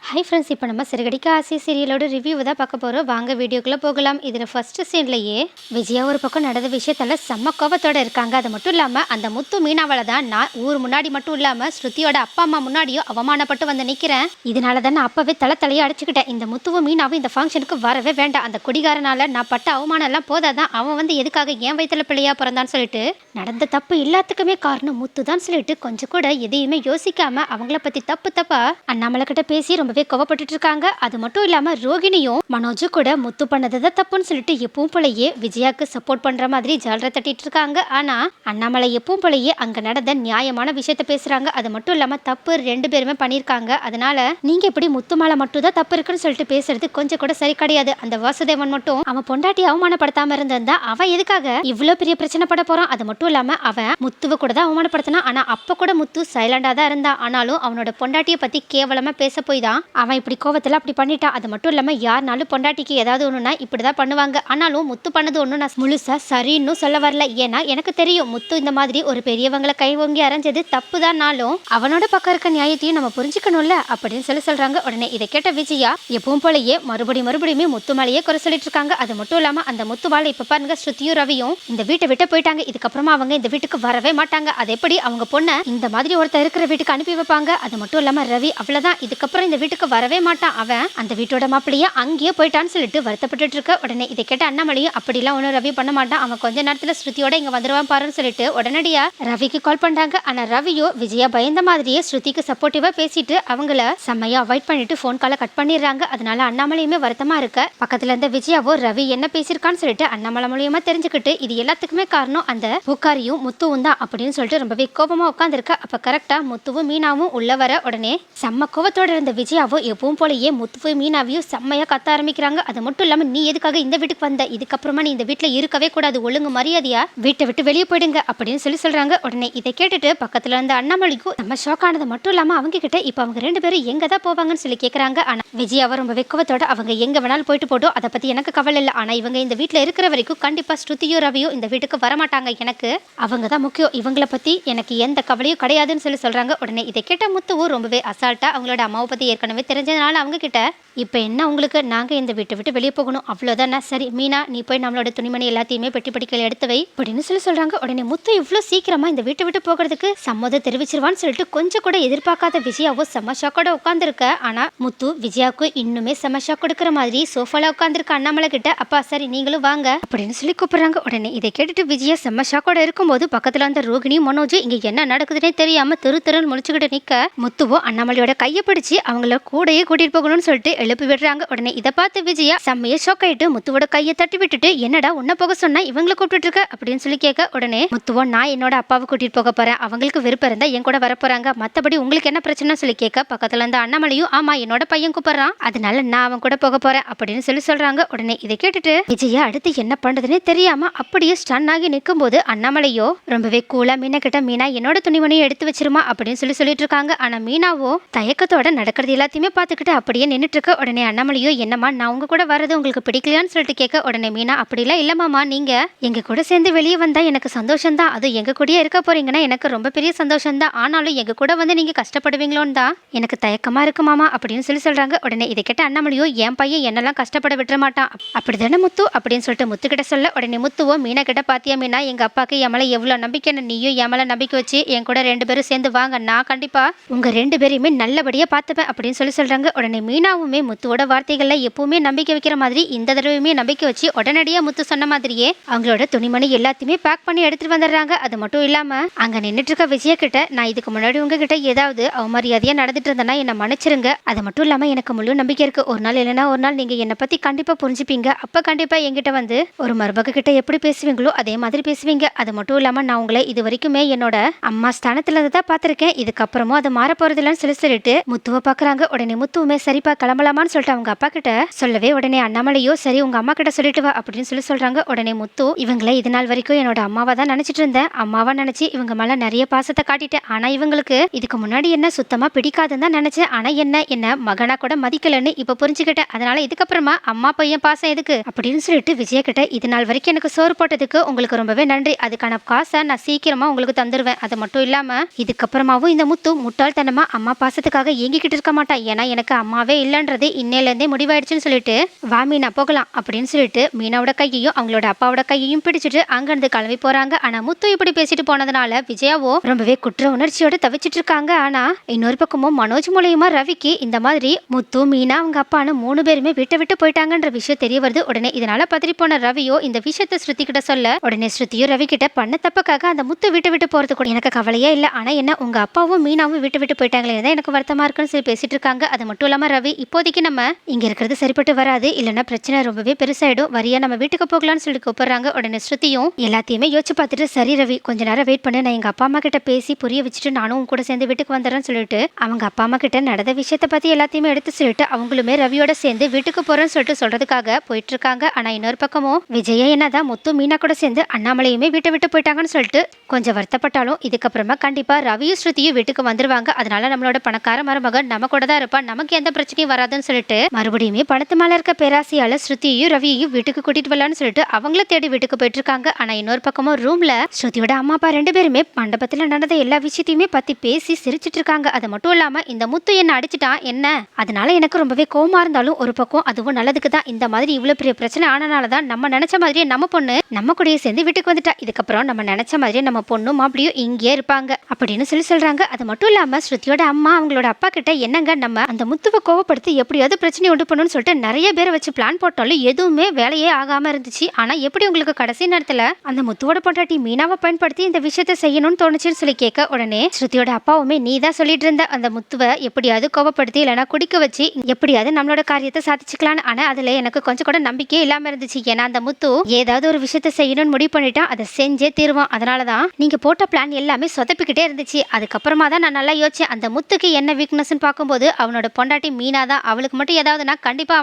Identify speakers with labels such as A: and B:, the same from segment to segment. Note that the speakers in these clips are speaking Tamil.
A: ஹை ஃப்ரெண்ட்ஸ், இப்போ நம்ம சிறுகடிக்க ஆசை சீரியலோட ரிவ்யூ தான் பார்க்க போகிறோம். வாங்க வீடியோக்குள்ளே போகலாம். இதில் ஃபர்ஸ்ட் சீன்லேயே விஜயா ஒரு பக்கம் நடந்த விஷயத்தில் செம்ம கோபத்தோடு இருக்காங்க. அது மட்டும் இல்லாமல் அந்த முத்து மீனாவால் தான் நான் ஊர் முன்னாடி மட்டும் இல்லாமல் ஸ்ருதியோட அப்பா அம்மா முன்னாடியும் அவமானப்பட்டு வந்து நிற்கிறேன். இதனால தான் நான் அப்போவே தலையை அடிச்சுக்கிட்டேன். இந்த முத்துவும் மீனாவும் இந்த ஃபங்க்ஷனுக்கு வரவே வேண்டாம். அந்த குடிகாரனால நான் பட்ட அவமானம் எல்லாம் போதாதான் அவன் வந்து எதுக்காக ஏன் வயிற்றுல பிள்ளையா பிறந்தான்னு சொல்லிட்டு நடந்த தப்பு எல்லாத்துக்குமே காரணம் முத்து தான் சொல்லிட்டு கொஞ்சம் கூட எதையுமே யோசிக்காம அவங்கள பற்றி தப்பா அண்ணாமலை கிட்ட பேசி ரொம்பவே கோவப்பட்டு இருக்காங்க. அது மட்டும் இல்லாம ரோகிணியும் மனோஜு கூட முத்து பண்ணதை தப்புன்னு சொல்லிட்டு எப்பவும் போலயே விஜயாக்கு சப்போர்ட் பண்ற மாதிரி ஜாலரை தட்டிட்டு இருக்காங்க. ஆனா அண்ணாமலை எப்பவும் போலயே அங்க நடந்த நியாயமான விஷயத்த பேசுறாங்க. அது மட்டும் இல்லாம தப்பு ரெண்டு பேருமே பண்ணிருக்காங்க. அதனால நீங்க எப்படி முத்து மேல மட்டும் தான் தப்பு இருக்குன்னு சொல்லிட்டு பேசுறது கொஞ்சம் கூட சரி கிடையாது. அந்த வாசுதேவன் மட்டும் அவன் பொண்டாட்டி அவமானப்படுத்தாம இருந்தா அவன் எதுக்காக இவ்வளவு பெரிய பிரச்சனை பட போறான். அது மட்டும் இல்லாம அவன் முத்துவை கூட தான் அவமானப்படுத்தினா. ஆனா அப்ப கூட முத்து சைலண்டா தான் இருந்தான். ஆனாலும் அவனோட பொண்டாட்டியை பத்தி கேவலமா பேச போய் தான் அவன் இப்படி கோவத்தில் அப்படி பண்ணிட்டான். அது மட்டும் இல்லாமல் யாருனாலும் பொண்டாட்டிக்கு ஏதாவது ஒன்றுனா இப்படி தான் பண்ணுவாங்க. ஆனாலும் முத்து பண்ணது ஒன்றும் நான் முழுசாக சரின்னு சொல்ல வரல. ஏன்னா எனக்கு தெரியும் முத்து இந்த மாதிரி ஒரு பெரியவங்களை கை ஓங்கி அரைஞ்சது தப்பு தான்னாலும் அவனோட பக்கம் இருக்க நியாயத்தையும் நம்ம புரிஞ்சுக்கணும்ல அப்படின்னு சொல்கிறாங்க. உடனே இதை கேட்ட விஜயா எப்பவும் போலயே மறுபடியுமே முத்து மேலேயே குறை சொல்லிட்டு இருக்காங்க. அது மட்டும் இல்லாமல் அந்த முத்து வாழை இப்போ பாருங்க ஸ்ருதியும் ரவியும் இந்த வீட்டை விட்டு போயிட்டாங்க. இதுக்கப்புறமா அவங்க இந்த வீட்டுக்கு வரவே மாட்டாங்க. அது எப்படி அவங்க பொண்ணை இந்த மாதிரி ஒருத்தர் இருக்கிற வீட்டுக்கு அனுப்பி வைப்பாங்க. அது மட்டும் இல்லாமல் ரவி அவ்வளோதான், இதுக்கப்புறம் இந்த வீட்டுக்கு வரவே மாட்டான். அவன் அந்த வீட்டோட மாப்பிள்ளையா அங்கேயே போயிட்டான்னு சொல்லிட்டு வருத்தப்பட்டு இருக்க. உடனே இதை கேட்ட அண்ணாமலையும் அப்படிலாம் ஒன்றும் ரவி பண்ண மாட்டான், அவன் கொஞ்ச நேரத்தில் ஸ்ருதியோட இங்க வந்துருவான் பாருன்னு சொல்லிட்டு உடனடியா ரவிக்கு கால் பண்றாங்க. ஆனா ரவியோ விஜயா பயந்த மாதிரியே ஸ்ருதிக்கு சப்போர்ட்டிவா பேசிட்டு அவங்கள செம்மையா அவாய்ட் பண்ணிட்டு போன் காலை கட் பண்ணிடுறாங்க. அதனால அண்ணாமலையுமே வருத்தமா இருக்க பக்கத்துல இருந்த விஜயாவோ ரவி என்ன பேசியிருக்கான்னு சொல்லிட்டு அண்ணாமலை மூலியமா தெரிஞ்சுக்கிட்டு இது எல்லாத்துக்குமே காரணம் அந்த பூக்காரியும் முத்துவும் தான் அப்படின்னு சொல்லிட்டு ரொம்பவே கோபமா உட்காந்துருக்க. அப்ப கரெக்டா முத்துவும் மீனாவும் உள்ள வர உடனே செம்ம கோபத்தோட இருந்த விஜயாவோ எப்பவும் போலயே முத்துவு மீனாவையும் செம்மையா கத்த ஆரம்பிக்கிறாங்க. அது மட்டும் இல்லாம நீ எதுக்காக இந்த வீட்டுக்கு வந்த, இதுக்கப்புறமா நீ இந்த வீட்டுல இருக்கவே கூடாது, ஒழுங்கு மரியாதையா வீட்டை விட்டு வெளியே போயிடுங்க அப்படின்னு சொல்றாங்க. உடனே இதை கேட்டுட்டு பக்கத்துல இருந்த அண்ணாமலைக்கும் நம்ம ஷாக் ஆனது மட்டும் இல்லாம அவங்க கிட்ட இப்ப அவங்க ரெண்டு பேரும் எங்க தான் போவாங்கன்னு சொல்லி கேட்கறாங்க. ஆனா விஜயாவை ரொம்ப வெக்கவத்தோட அவங்க எங்க வேணாலும் போயிட்டு போட்டோம், அதை பத்தி எனக்கு கவலை இல்லை. ஆனா இவங்க இந்த வீட்டுல இருக்கிற வரைக்கும் கண்டிப்பா ஸ்ருதியோ ரவியோ இந்த வீட்டுக்கு வரமாட்டாங்க, எனக்கு அவங்க தான் முக்கியம், இவங்களை பத்தி எனக்கு எந்த கவலையும் கிடையாதுன்னு சொல்றாங்க. உடனே இதை கேட்ட முத்துவும் ரொம்பவே அசால்ட்டா அவங்களோட அம்மாவை பத்தி ஏற்கனவே தெரிஞ்சதுனால அவங்க கிட்ட இப்போ என்ன உங்களுக்கு, நாங்கள் இந்த வீட்டை விட்டு வெளியே போகணும் அவ்வளோதானே, சரி மீனா நீ போய் நம்மளோட துணிமணி எல்லாத்தையுமே பெட்டி படிக்கல எடுத்து வை அப்படின்னு சொல்கிறாங்க. உடனே முத்து இவ்வளோ சீக்கிரமாக இந்த வீட்டை விட்டு போகிறதுக்கு சம்மதம் தெரிவிச்சிருவான்னு சொல்லிட்டு கொஞ்சம் கூட எதிர்பார்க்காத விஜயாவோ செம்ம ஷாக்கோட உட்காந்துருக்க. ஆனால் முத்து விஜயாவுக்கு இன்னுமே செம்ம ஷாக் கொடுக்குற மாதிரி சோஃபால உட்காந்துருக்க அண்ணாமலை கிட்ட அப்பா சரி நீங்களும் வாங்க அப்படின்னு சொல்லி கூப்பிடுறாங்க. உடனே இதை கேட்டுட்டு விஜயா செம்ம ஷாக்கோட இருக்கும்போது பக்கத்தில் அந்த ரோகிணி மனோஜ் இங்கே என்ன நடக்குதுன்னே தெரியாமல் தெருன்னு முழிச்சுக்கிட்டு நிற்க முத்துவோ அண்ணாமலையோட கையை பிடிச்சி அவங்கள கூடையே கூட்டிட்டு போகணும்னு சொல்லிட்டு எழுப்பி விடுறாங்க. உடனே இதை பார்த்து விஜயா செம்மைய ஷாக் ஆயிட்டு முத்துவோட கையை தட்டி விட்டுட்டு என்னடா உன்ன போக சொன்னா இவங்களை கூப்பிட்டு இருக்க அப்படின்னு சொல்லி கேட்க. உடனே முத்துவோ நான் என்னோட அப்பாவை கூட்டிட்டு போக போறேன், அவங்களுக்கு விருப்பம் இருந்தா என் கூட வர போறாங்க, மத்தபடி உங்களுக்கு என்ன பிரச்சனை சொல்லி கேட்க பக்கத்துல இருந்த அண்ணாமலையும் ஆமா என்னோட பையன் கூப்பிடுறான் அதனால நான் அவன் கூட போக போறேன் அப்படின்னு சொல்றாங்க. உடனே இதை கேட்டுட்டு விஜயா அடுத்து என்ன பண்றதுன்னே தெரியாம அப்படியே ஸ்டன் ஆகி நிற்கும் போது அண்ணாமலையோ ரொம்பவே கூலா மீனா கிட்ட மீனா என்னோட துணிமணியை எடுத்து வச்சிருமா அப்படின்னு சொல்லிட்டு இருக்காங்க. ஆனா மீனாவோ தயக்கத்தோட நடக்கிறது எல்லாத்தையுமே பார்த்துக்கிட்டு அப்படியே நின்றுட்டு இருக்க. உடனே அண்ணாமலையோ என்னம்மா நான் உங்க கூட வரது உங்களுக்கு பிடிக்கலையான்னு சொல்லிட்டு கேட்க. உடனே மீனா அப்படிலாம் இல்லம்மாமா, நீங்க எங்க கூட சேர்ந்து வெளியே வந்தா எனக்கு சந்தோஷம் தான், அது எங்க கூடயே இருக்க போறீங்கன்னா எனக்கு ரொம்ப பெரிய சந்தோஷம் தான், ஆனாலும் எங்க கூட வந்து நீங்க கஷ்டப்படுவீங்களோன்னு தான் எனக்கு தயக்கமா இருக்குமாமா அப்படின்னு சொல்றாங்க. உடனே இதை கேட்ட அண்ணாமலையோ என் பையன் என்னெல்லாம் கஷ்டப்பட விட்டுற மாட்டான் அப்படிதானே முத்து அப்படின்னு சொல்லிட்டு முத்து கிட்ட சொல்ல. உடனே முத்துவோ மீனா கிட்ட பாத்தியா மீனா எங்க அப்பாக்கு என் மேல எவ்வளவு நம்பிக்கைன்னு, நீயும் என் மேல நம்பிக்கை வச்சு என் கூட ரெண்டு பேரும் சேர்ந்து வாங்க, நான் கண்டிப்பா உங்க ரெண்டு பேரையுமே நல்லபடியா பார்த்துப்பேன் அப்படின்னு சொல்றாங்க. உடனே மீனாவுமே முத்துவோட வார்த்தைகள்ல எப்பவுமே நம்பிக்கை வைக்கிற மாதிரி இந்த தடவையுமே நம்பிக்கை வச்சு உடனடியா முத்து சொன்ன மாதிரியே அவங்களோட துணிமணி எல்லாத்தையுமே பேக் பண்ணி எடுத்துட்டு வந்துடுறாங்க. அது மட்டும் இல்லாம அங்க நின்றுட்டு இருக்க விஜயா கிட்ட நான் இதுக்கு முன்னாடி உங்ககிட்ட ஏதாவது அவமரியாதையா நடந்துட்டு இருந்தேன்னா என்ன மன்னிச்சிருங்க, அது மட்டும் இல்லாம எனக்கு முழு நம்பிக்கை இருக்கு, ஒரு நாள் இல்லைன்னா ஒரு நாள் நீங்க என்னை பத்தி கண்டிப்பா புரிஞ்சுப்பீங்க, அப்ப கண்டிப்பா என்கிட்ட வந்து ஒரு மருமக கிட்ட எப்படி பேசுவீங்களோ அதே மாதிரி பேசுவீங்க, அது மட்டும் இல்லாம நான் உங்களை இது வரைக்குமே என்னோட அம்மா ஸ்தானத்துல தான் பார்த்திருக்கேன், இதுக்கப்புறமும் அது மாற போறதில்லன்னு சொல்லிட்டு முத்துவை பாக்குறாங்க. உடனே முத்துவுமே சரிப்பா கிளம்பலாமான்னு சொல்லிட்டு அவங்க அப்பா கிட்ட சொல்லவே உடனே அண்ணாமலையோ சரி உங்க அம்மா கிட்ட சொல்லிட்டு வா அப்படின்னு சொல்றாங்க. உடனே முத்து இவங்களை இது நாள் வரைக்கும் என்னோட அம்மாவா தான் நினைச்சிட்டு இருந்தேன், அம்மாவா நினைச்சு இவங்க மேல நிறைய பாசத்தை காட்டிட்டேன், ஆனா இவங்களுக்கு இதுக்கு முன்னாடி என்ன சுத்தமா பிடிக்காதுன்னு தான் நினைச்சேன், ஆனா என்ன மகனா கூட மதிக்கலன்னு இப்ப புரிஞ்சுக்கிட்டேன், அதனால இதுக்கப்புறமா அம்மா பையன் பாசம் எதுக்கு அப்படின்னு சொல்லிட்டு விஜயா கிட்ட இது நாள் வரைக்கும் எனக்கு சோறு போட்டதுக்கு உங்களுக்கு ரொம்பவே நன்றி, அதுக்கான காசை நான் சீக்கிரமா உங்களுக்கு தந்துருவேன், அது மட்டும் இல்லாம இதுக்கப்புறமாவும் இந்த முத்து முட்டாள்தனமா அம்மா பாசத்துக்காக ஏங்கிக்கிட்டு இருக்க மாட்டா, மாட்டேன், ஏன்னா எனக்கு அம்மாவே இல்லைன்றது இன்னையிலேருந்தே முடிவாயிடுச்சுன்னு சொல்லிட்டு வா மீனா போகலாம் அப்படின்னு சொல்லிட்டு மீனாவோட கையையும் அவங்களோட அப்பாவோட கையையும் பிடிச்சிட்டு அங்கிருந்து கிளம்பி போறாங்க. ஆனா முத்து இப்படி பேசிட்டு போனதுனால விஜயாவோ ரொம்பவே குற்ற உணர்ச்சியோட தவிச்சிட்டு இருக்காங்க. ஆனா இன்னொரு பக்கமும் மனோஜ் மூலியமா ரவிக்கு இந்த மாதிரி முத்து மீனா அவங்க அப்பான்னு 3 பேருமே விட்டு விட்டு போயிட்டாங்கன்ற விஷயம் தெரிய வருது. உடனே இதனால பதறி போன ரவியோ இந்த விஷயத்த ஸ்ருதி கிட்ட சொல்ல உடனே ஸ்ருதியும் ரவி கிட்ட பண்ண தப்புக்காக அந்த முத்து விட்டு விட்டு போறது கூட எனக்கு கவலையே இல்லை, ஆனா என்ன உங்க அப்பாவும் மீனாவும் விட்டு விட்டு போயிட்டாங்களே தான் எனக்கு வருத்தமா இருக்குன்னு சொல்லி பேசிட்டு இருக்காங்க. அது மட்டும் இல்லாம ரவி இப்போதைக்கு நம்ம இங்க இருக்கிறது சரிப்பட்டு வராது, இல்லைன்னா பிரச்சனை ரொம்பவே பெருசாயிடும், வரியா நம்ம வீட்டுக்கு போகலாம்னு சொல்லி கூப்பிடுறாங்க. உடனே ஸ்ருதியும் எல்லாத்தையுமே யோசிச்சு பார்த்துட்டு சரி ரவி கொஞ்ச நேரம் வெயிட் பண்ணு, நான் எங்க அப்பா அம்மா கிட்ட பேசி புரிய வச்சுட்டு நானும் உங்க கூட சேர்ந்து வீட்டுக்கு வந்துடுறேன்னு சொல்லிட்டு அவங்க அப்பா அம்மா கிட்ட நடந்த விஷயத்தை பத்தி எல்லாத்தையுமே எடுத்து சொல்லிட்டு அவங்களுமே ரவியோட சேர்ந்து வீட்டுக்கு போறேன்னு சொல்லிட்டு சொல்றதுக்காக போயிட்டு இருக்காங்க. ஆனா இன்னொரு பக்கமும் விஜயா என்னதான் முத்து மீனா கூட சேர்ந்து அண்ணாமலையுமே வீட்டை விட்டு போயிட்டாங்கன்னு சொல்லிட்டு கொஞ்சம் வருத்தப்பட்டாலும் இதுக்கப்புறமா கண்டிப்பா ரவியும் ஸ்ருதியும் வீட்டுக்கு வந்துருவாங்க, அதனால நம்மளோட பணக்கார மருமகன் நம்ம கூட தான் இருப்பா, நமக்கு எந்த பிரச்சனையும் வராதுன்னு சொல்லிட்டு மறுபடியுமே பணத்து மேல இருக்க பேராசையால ஸ்ருதியையும் ரவியையும் வீட்டுக்கு கூட்டிட்டு வரலான்னு சொல்லிட்டு அவங்கள தேடி வீட்டுக்கு போயிட்டு இருக்காங்க. ஆனா இன்னொரு பக்கமும் ரூம்ல ஸ்ருதியோட அம்மா அப்பா 2 பேருமே மண்டபத்துல நடந்த எல்லா விஷயத்தையுமே பத்தி பேசி சிரிச்சிட்டு இருக்காங்க. அது மட்டும் இல்லாம இந்த முத்து என்ன அடிச்சுட்டான் என்ன, அதனால எனக்கு ரொம்பவே கோவமா இருந்தாலும் ஒரு பக்கம் அதுவும் நல்லதுக்கு தான், இந்த மாதிரி இவ்வளவு பெரிய பிரச்சனை ஆனனாலதான் நம்ம நினைச்ச மாதிரியே நம்ம பொண்ணு நம்ம கூடயே சேர்ந்து வீட்டுக்கு வந்துட்டா, இதுக்கப்புறம் நம்ம நினைச்ச மாதிரியே நம்ம பொண்ணும் மாப்பிளையும் இங்கே இருப்பாங்க அப்படின்னு சொல்றாங்க. அது மட்டும் இல்லாம ஸ்ருதியோட அம்மா அவங்களோட அப்பா கிட்ட என்னங்க நம்ம அந்த முத்துவை கோவப்படுத்தி எப்படியாவது பிரச்சனை உண்டு பண்ணணும்னு சொல்லிட்டு நிறைய பேரை வச்சு பிளான் போட்டாலும் எதுவுமே வேலையே ஆகாம இருந்துச்சு, ஆனா எப்படி உங்களுக்கு கடைசி நேரத்துல அந்த முத்துவோட பொண்டாட்டி மீனாவை பயன்படுத்தி இந்த விஷயத்த செய்யணும்னு தோணுச்சுன்னு சொல்லி கேட்க உடனே ஸ்ருதியோட அப்பாவுமே நீ தான் சொல்லிட்டு இருந்த அந்த முத்துவை எப்படியாவது கோவப்படுத்தி இல்லைன்னா குடிக்க வச்சு எப்படியாவது நம்மளோட காரியத்தை சாதிச்சுக்கலான்னு, ஆனா அதுல எனக்கு கொஞ்சம் கூட நம்பிக்கையே இல்லாம இருந்துச்சு, ஏன்னா அந்த முத்து ஏதாவது ஒரு விஷயத்த செய்யணும்னு முடிவு பண்ணிட்டா அதை செஞ்சே தீருவான், அதனாலதான் நீங்க போட்ட பிளான் எல்லாமே சொதப்பிக்கிட்டே இருந்துச்சு. அதுக்கப்புறமா தான் நான் நல்லா யோசிச்சேன் அந்த முத்துக்கு என்ன வீக்னஸ்ன்னு பார்க்கும்போது அவனோட பொண்டாட்டி மீனா தான், அவளுக்கு மட்டும் ஏதாவதுனா கண்டிப்பா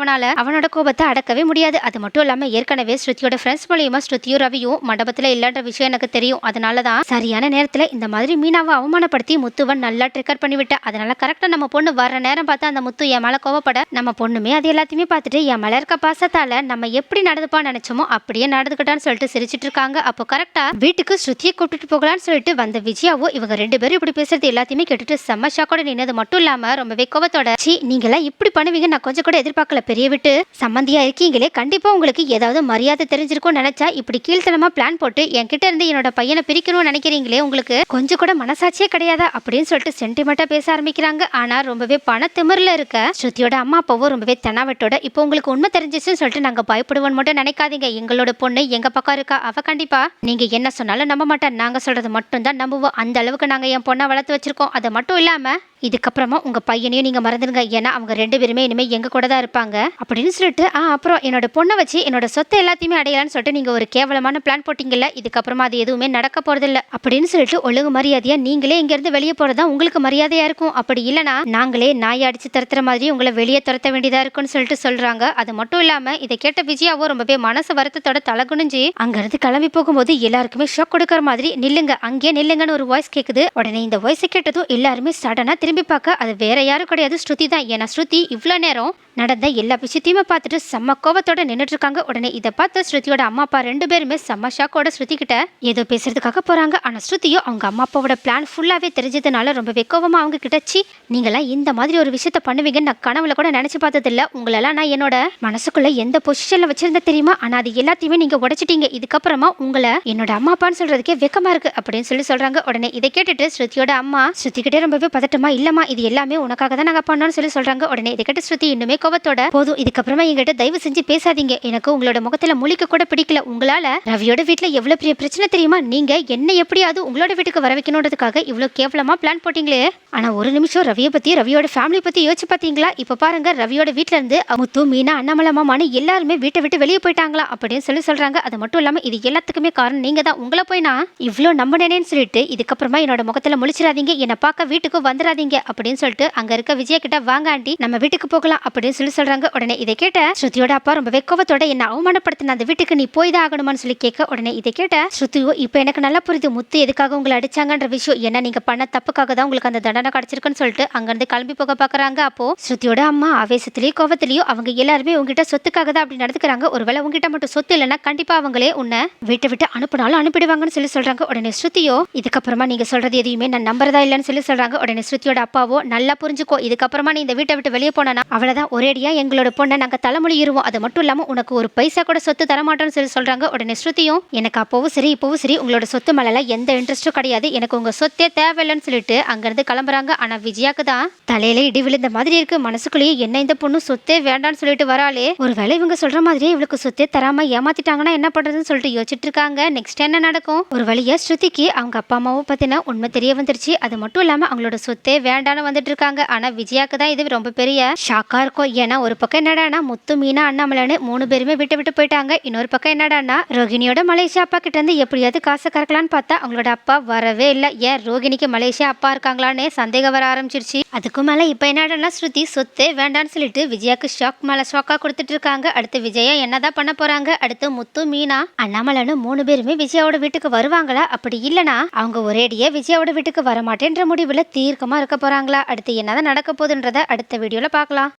A: அவனோட கோபத்தை அடக்கவே முடியாது. அது மட்டும் இல்லாம ஏற்கனவே ஸ்ருதியோட ஃப்ரெண்ட்ஸ் மூலியமா ஸ்ருதியும் ரவியும் மண்டபத்துல இல்லன்ற விஷயம் எனக்கு தெரியும், அதனாலதான் சரியான நேரத்துல இந்த மாதிரி மீனாவை அவமானப்படுத்தி முத்துவன் நல்லா ட்ரிக்கர் பண்ணி விட்டா, அதனால கரெக்டா நம்ம பொண்ணு வர நேரம் பார்த்து அந்த முத்து என் மேல கோவப்பட நம்ம பொண்ணுமே அது எல்லாத்தையுமே பார்த்துட்டு என் மேல இருக்க பாசத்தால நம்ம எப்படி நடந்துப்பான்னு நினைச்சோமோ அப்படியே நடந்துக்கிட்டான்னு சொல்லிட்டு சிரிச்சிட்டு இருக்காங்க. அப்போ கரெக்டா வீட்டுக்கு ஸ்ருதியை கூப்பிட்டு போகலான்னு சொல்லிட்டு வந்த விஜயாவோ இவங்க 2 பேரும் இப்படி பேசுறது எல்லாத்தையுமே கேட்டுட்டு செம்ம ஷாக்கோட நின்னது மட்டும் இல்லாம ரொம்பவே கோவத்தோட நீங்களா இப்படி பண்ணுவீங்க நான் கொஞ்சம் கூட எதிர்பார்க்கல, பெரிய விட்டு சம்பந்தியா இருக்கீங்களே, கண்டிப்பா உங்களுக்கு ஏதாவது மரியாதை தெரிஞ்சிருக்கும் நினைச்சா இப்படி கீழ்த்தனமா பிளான் போட்டு என்கிட்ட இருந்து என்னோட பையனை பிரிக்கணும்னு நினைக்கிறீங்களே, உங்களுக்கு கொஞ்சம் கூட மனசாட்சியே கிடையாதா அப்படின்னு சொல்லிட்டு சென்டிமெண்டா பேச ஆரம்பிக்கிறாங்க. ஆனா ரொம்பவே பண திமிர்ல இருக்க ஸ்ருதியோட அம்மா அப்பாவும் ரொம்பவே தெனாவட்டோட இப்போ உங்களுக்கு உண்மை தெரிஞ்சிச்சுன்னு சொல்லிட்டு நாங்க பயப்படுவோம் மட்டும் நினைக்காதீங்க, எங்களோட பொண்ணு எங்க பக்கம் இருக்கா, அவ கண்டிப்பா நீங்க என்ன சொன்னாலும் நம்ப மாட்டேன், நாங்க சொல்றது மட்டும் தான் நம்புவோம், அந்த அளவுக்கு நாங்க என் பொண்ணை வளர்த்து வச்சிருக்கோம், அது மட்டும் இல்லாம இதுக்கப்புறமா உங்க பையனையும் நீங்க மறந்துடுங்க, ஏன்னா அவங்க 2 பேருமே இனிமே எங்க கூட தான் இருப்பாங்க அப்படின்னு சொல்லிட்டு அப்புறம் என்னோட பொண்ணை வச்சு என்னோட சொத்தை எல்லாத்தையுமே அடையலான்னு சொல்லிட்டு நீங்க ஒரு கேவலமான பிளான் போட்டீங்கல்ல, இதுக்கப்புறமா அது எதுவுமே நடக்க போறது இல்ல அப்படின்னு சொல்லிட்டு ஒழுங்கு மரியாதையா நீங்களே இங்க இருந்து வெளியே போறதா உங்களுக்கு மரியாதையா இருக்கும், அப்படி இல்லைன்னா நாங்களே நாயை அடிச்சு துரத்துற மாதிரி உங்களை வெளியே துரத்த வேண்டியதா இருக்குன்னு சொல்லிட்டு சொல்றாங்க. அது மட்டும் இல்லாம இதை கேட்ட விஜயாவோ ரொம்பவே மனசு வருத்தத்தோட தலகுனிஞ்சு அங்க இருந்து கிளம்பி போகும்போது எல்லாருக்குமே ஷாக் கொடுக்கற மாதிரி நில்லுங்க அங்கே நில்லுங்கன்னு ஒரு வாய்ஸ் கேக்குது. உடனே இந்த வாய்ஸ் கேட்டதும் எல்லாருமே சடனா திரும்பி பார்க்க அது வேற யாரும் கிடையாது ஸ்ருதி தான், ஏன்னா ஸ்ருதி இவ்வளோ நேரம் நடந்த எல்லா விஷயத்தையுமே பார்த்துட்டு செம்ம கோவத்தோட நின்றுட்டு இருக்காங்க. உடனே இதை பார்த்து ஸ்ருதியோட அம்மா அப்பா 2 பேருமே செம்ம ஷாக்கோட ஸ்ருதி கிட்ட ஏதோ பேசுறதுக்காக போறாங்க. ஆனா ஸ்ருதியோ அவங்க அம்மா அப்பாவோட பிளான் ஃபுல்லாவே தெரிஞ்சதுனால ரொம்ப வெக்கோவமா அவங்க கிட்ட நீங்களாம் இந்த மாதிரி ஒரு விஷயத்த பண்ணுவீங்கன்னு நான் கனவுல கூட நினைச்சு பார்த்தது இல்ல, உங்களெல்லாம் நான் என்னோட மனசுக்குள்ள எந்த பொசிஷன்ல வச்சிருந்தா தெரியுமா, ஆனா அது எல்லாத்தையுமே நீங்க உடைச்சிட்டீங்க, இதுக்கப்புறமா உங்களை என்னோட அம்மா அப்பான்னு சொல்றதுக்கே வெக்கமா இருக்கு அப்படின்னு சொல்றாங்க. உடனே இதை கேட்டுட்டு ஸ்ருதியோட அம்மா ஸ்ருதி கிட்டே ரொம்பவே பதட்டமா இல்லம்மா இது எல்லாமே உனக்காக தான் நாங்க பண்ணோம்னு சொல்றாங்க. உடனே இதை கேட்டு ஸ்ருதி இன்னுமே கோவத்தோட போதும் இதுக்கப்புறமா எங்கிட்ட தயவு செஞ்சு பேசாதீங்க, எனக்கு உங்களோட முகத்துல முழிக்க கூட பிடிக்கல, உங்களால ரவியோட வீட்டுல எவ்வளவு பெரிய பிரச்சனை தெரியுமா, நீங்க என்ன எப்படியாவது உங்களோட வீட்டுக்கு வர வைக்கணுன்றதுக்காக இவ்வளவு கேவலமா பிளான் போட்டீங்களே, ஆனா ஒரு நிமிஷம் ரவியை பத்தி ரவியோட ஃபேமிலி பத்தி யோசிச்சு பாத்தீங்களா, இப்ப பாருங்க ரவியோட வீட்டுல இருந்து முத்து மீனா அண்ணாமலை மாமான்னு எல்லாருமே வீட்டை விட்டு வெளியே போயிட்டாங்களா அப்படின்னு சொல்றாங்க. அது மட்டும் இல்லாம இது எல்லாத்துக்குமே காரணம் நீங்க தான், உங்களை போய் நான் இவ்வளவு நம்பினேன்னு சொல்லிட்டு இதுக்கப்புறமா என்னோட முகத்துல முழிச்சிடாதீங்க, என்னை பார்க்க வீட்டுக்கு வந்துடாதீங்க அப்படின்னு சொல்லிட்டு அங்க இருக்க விஜயா கிட்ட வாங்க ஆண்டி நம்ம வீட்டுக்கு போகலாம் அப்படின்னு சொல்றாங்க. உடனே இதை கேட்ட ஸ்ருதியோட அப்பா ரொம்ப வெக்கவத்தோட என்ன அவமானப்படுத்தின அந்த வீட்டுக்கு நீ போய் தான் ஆகணுமான்னு சொல்லி கேட்க உடனே இதை கேட்ட ஸ்ருதியோ இப்ப எனக்கு நல்லா புரியுது முத்து எதுக்காக உங்களை அடிச்சாங்கன்ற விஷயம், ஏன்னா நீங்க பண்ண தப்புக்காக தான் உங்களுக்கு அந்த தண்டனை கிடைச்சிருக்குன்னு சொல்லிட்டு அங்கிருந்து கிளம்பி போக பாக்குறாங்க. அப்போ ஸ்ருதியோட அம்மா ஆவேசத்திலயும் கோவத்திலயும் அவங்க எல்லாருமே உங்ககிட்ட சொத்துக்காக தான் அப்படி நடந்துக்கிறாங்க, ஒருவேளை உங்ககிட்ட மட்டும் சொத்து இல்லைன்னா கண்டிப்பா அவங்களே உன்னை வீட்டை விட்டு அனுப்பினாலும் அனுப்பிடுவாங்கன்னு சொல்றாங்க. உடனே ஸ்ருதியோ இதுக்கப்புறமா நீங்க சொல்றது எதையுமே நான் நம்புறதா இல்லைன்னு சொல்றாங்க. உடனே ஸ்ருதியோட அப்பாவோ நல்லா புரிஞ்சுக்கோ. இதுக்கப்புறமா நீ இந்த வீட்டை விட்டு வெளியே போனா அவ்வளவுதான், ஒரேடியா எங்களோட பொண்ணை நாங்க தலைமொழியிருவோம். அது மட்டும் இல்லாம உனக்கு ஒரு பைசா கூட சொத்து தரமாட்டோம்னு சொல்லி சொல்றாங்க. உடனே ஸ்ருதியும் எனக்கு அப்பவும் சரி இப்பவும் சரி உங்களோட சொத்து மேல எந்த இன்ட்ரெஸ்டும் கிடையாது, எனக்கு உங்க சொத்தே தேவையில்லைன்னு சொல்லிட்டு அங்கிருந்து கிளம்புறாங்க. ஆனா விஜயாக்கு தான் தலையில இடி விழுந்த மாதிரி இருக்கு. மனசுக்குள்ளேயே என்ன இந்த பொண்ணு சொத்தே வேண்டான்னு சொல்லிட்டு வராளே, ஒருவேளை இவங்க சொல்ற மாதிரியே இவளுக்கு சொத்தே தராம ஏமாத்திட்டாங்கன்னா என்ன பண்றதுன்னு சொல்லிட்டு யோசிச்சுட்டு இருக்காங்க. நெக்ஸ்ட் என்ன நடக்கும்? ஒரு வழியா ஸ்ருதிக்கு அவங்க அப்பா அம்மாவும் பத்தின உண்மை தெரிய வந்துருச்சு. அது மட்டும் இல்லாம அவங்களோட சொத்தே வேண்டான்னு வந்துட்டு இருக்காங்க. ஆனா விஜயாக்கு தான் இது ரொம்ப பெரிய ஷாக்கா இருக்கும். ஏன்னா ஒரு பக்கம் என்னடானா முத்து மீனா அண்ணாமலைன்னு 3 பேருமே விட்டு விட்டு போயிட்டாங்க. இன்னொரு பக்கம் என்னடானா ரோகிணியோட மலேசியா அப்பா கிட்ட இருந்து எப்படியாவது காசை கறக்கலான்னு பார்த்தா அவங்களோட அப்பா வரவே இல்லை. ஏன் ரோகிணிக்கு மலேசியா அப்பா இருக்காங்களான்னு சந்தேகம் வர ஆரம்பிச்சிருச்சு. அதுக்கும் மேல இப்ப என்னடா ஸ்ருதி சொத்தே வேண்டான்னு சொல்லிட்டு விஜயாக்கு ஷாக் மேல ஷாக்கா கொடுத்துட்டு இருக்காங்க. அடுத்து விஜயா என்னதான் பண்ண போறாங்க? அடுத்து முத்து மீனா அண்ணாமலைன்னு 3 பேருமே விஜயாவோட வீட்டுக்கு வருவாங்களா? அப்படி இல்லனா அவங்க ஒரேடியே விஜயாவோட வீட்டுக்கு வரமாட்டேன்ற முடிவுல தீர்க்கமா இருக்க போறாங்களா? அடுத்து என்னதான் நடக்க போகுதுன்றத அடுத்த வீடியோல பார்க்கலாம்.